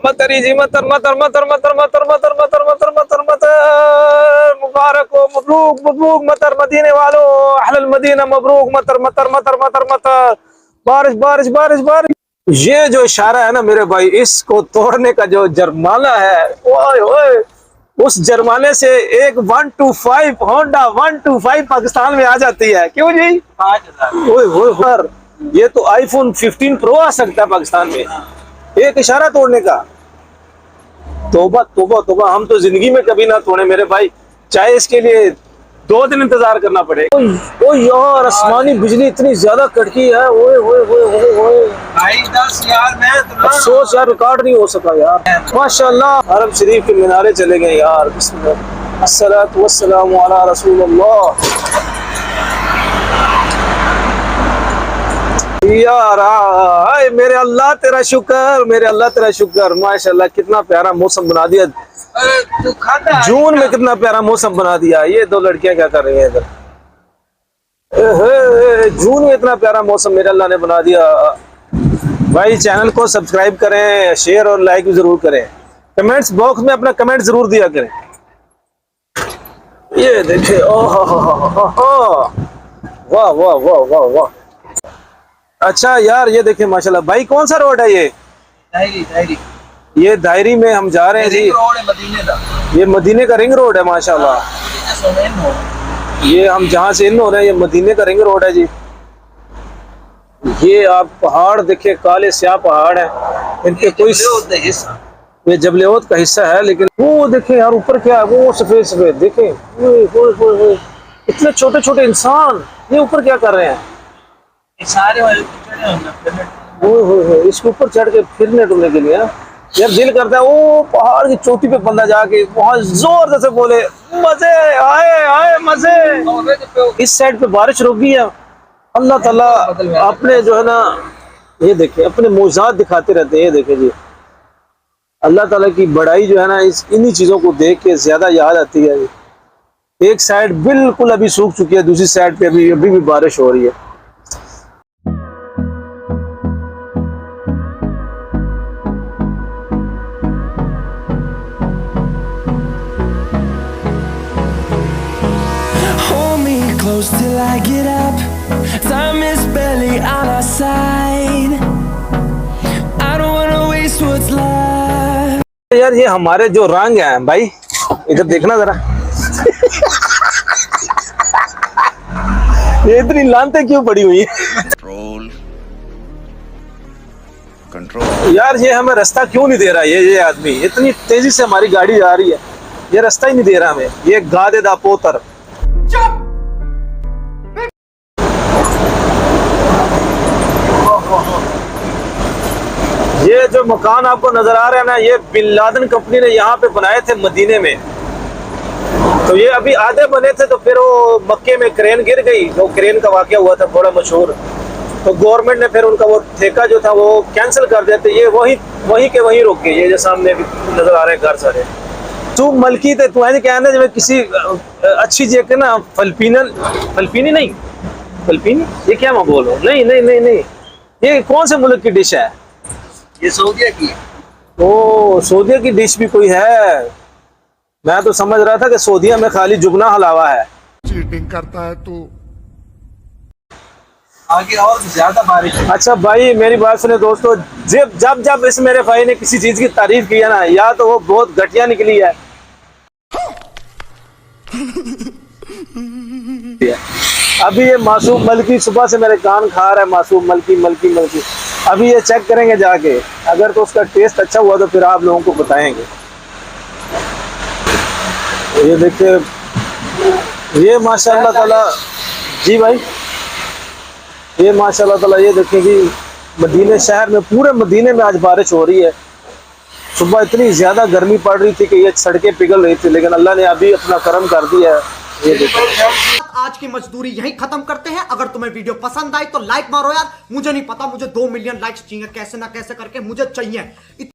मतरी जी मतर मतर मतर मतर मतर मतर मतर मतर मतर मतर मुबारक हो मबरूक मबरूक मतर मदीने वालों अहलल मदीना मबरूक मतर मतर मतर मतर मतर बारिश बारिश बारिश बारिश। ये जो इशारा है ना मेरे भाई, इसको तोड़ने का जो जरमाना है, ओए ओए, उस जरमाने से एक 125 होंडा 125 पाकिस्तान में आ जाती है। क्यों जी? 5,000। ओए ओए, ये तो आईफोन 15 प्रो आ सकता है पाकिस्तान में, एक इशारा तोड़ने का। तोबा तोबा तोबा, हम तो जिंदगी में कभी ना तोड़े मेरे भाई, चाहे इसके लिए 2 दिन इंतजार करना पड़े। ओ यार, आसमानी बिजली इतनी ज्यादा कड़की है। ओए ओए ओए ओए ओए भाई 10 यार, मैं तो अफसोस यार, रिकॉर्ड नहीं हो सका यार। माशाल्लाह, अरब शरीफ के मीनारे चले गए यार। बिस्मिल्लाह, अस्सलातु वस्सलामु अला रसूलुल्लाह। यार आए मेरे अल्लाह तेरा शुक्र, मेरे अल्लाह तेरा शुक्र। माशाल्लाह, कितना प्यारा मौसम बना दिया। तू खाता जून में कितना प्यारा मौसम बना दिया। ये 2 लड़कियां क्या कर रही हैं इधर? जून में इतना प्यारा मौसम मेरे अल्लाह ने बना दिया। भाई चैनल को सब्सक्राइब करें, शेयर और लाइक भी जरूर करें। कमेंट्स बॉक्स में अपना कमेंट जरूर दिया करें। ये देखिए, ओह वाह वाह वाह वाह वाह। अच्छा यार, ये देखिए माशाल्लाह। भाई कौन सा रोड है ये? डायरी ये दायरी में हम जा रहे हैं जी। रोड है मदीने का। ये मदीने का रिंग रोड है माशाल्लाह। ये हम जहाँ से इन हो रहे हैं, ये मदीने का रिंग रोड है जी। ये आप पहाड़ देखिए, काले स्याह पहाड़ है, इनके कोई ये जबलेओत का हिस्सा है। लेकिन वो देखें यार, ऊपर क्या है, वो सफेद सफेद देखें। इतने छोटे छोटे इंसान, ये ऊपर क्या कर रहे हैं? सारे इसके ऊपर चढ़ के फिरने टुरने के लिए यार दिल करता है वो पहाड़ की चोटी पे बंदा जाके बहुत जोर से बोले मजे आए आए मजे। इस साइड पे बारिश रुक गई है। अल्लाह ताला अपने जो है ना, ये देखे, अपने मौजूद दिखाते रहते हैं। ये देखे जी, अल्लाह ताला की बड़ाई जो है ना, इन्हीं चीजों को देख के ज्यादा याद आती है। एक साइड बिल्कुल अभी सूख चुकी है, दूसरी साइड पे अभी भी बारिश हो रही है। Close till I get up, time is barely on our side. I don't wanna waste what's left. यार ये हमारे जो रंग हैं भाई, इधर देखना जरा। ये इतनी लानते क्यों पड़ी हुई है? कंट्रोल यार, ये हमें रास्ता क्यों नहीं दे रहा? ये आदमी इतनी तेजी से हमारी गाड़ी जा रही है, ये रास्ता ही नहीं दे रहा हमें। ये गादे दा पोतर। ये जो मकान आपको नजर आ रहा है ना, ये बिन लादेन कंपनी ने यहाँ पे बनाए थे मदीने में। तो ये अभी आधे बने थे, तो फिर वो मक्के में क्रेन गिर गई। वो क्रेन का वाकया हुआ था बड़ा मशहूर। तो गवर्नमेंट ने फिर उनका वो ठेका जो था वो कैंसिल कर देते। ये वही के वहीं रुक गए। ये जो सामने भी नजर आ रहे हैं घर सारे। तू मलकी थे, तू है कहना जब किसी अच्छी जगह ना, फलपीनी नहीं, फलपीनी ये क्या मैं बोल रहा हूँ? नहीं नहीं नहीं नहीं, ये कौन से मुल्क की डिश है? ये सऊदीया की। ओ, सऊदीया की डिश भी कोई है? मैं तो समझ रहा था कि सऊदीया में खाली जुगना हलावा है। चीटिंग करता है तू। आगे और ज्यादा बारिश। अच्छा भाई, मेरी बात सुने दोस्तों, जब जब इस मेरे भाई ने किसी चीज की तारीफ की है ना, या तो वो बहुत घटिया निकली है अभी ये मासूम मलकी सुबह से मेरे कान खा रहा है, मासूम मलकी मलकी मलकी। अभी ये चेक करेंगे जाके, अगर तो उसका टेस्ट अच्छा हुआ तो फिर आप लोगों को बताएंगे। ये देखिए, ये माशाल्लाह ताला जी भाई, ये माशाल्लाह ताला, ये देखिए कि मदीने शहर में, पूरे मदीने में आज बारिश हो रही है। सुबह इतनी ज्यादा गर्मी पड़ रही थी कि ये सड़कें पिघल रही थी, लेकिन अल्लाह ने अभी अपना करम कर दिया है। ये देखो, आज की मजदूरी यहीं खत्म करते हैं। अगर तुम्हें वीडियो पसंद आई तो लाइक मारो यार। मुझे नहीं पता, मुझे 2 मिलियन लाइक्स चाहिए, कैसे ना कैसे करके मुझे चाहिए।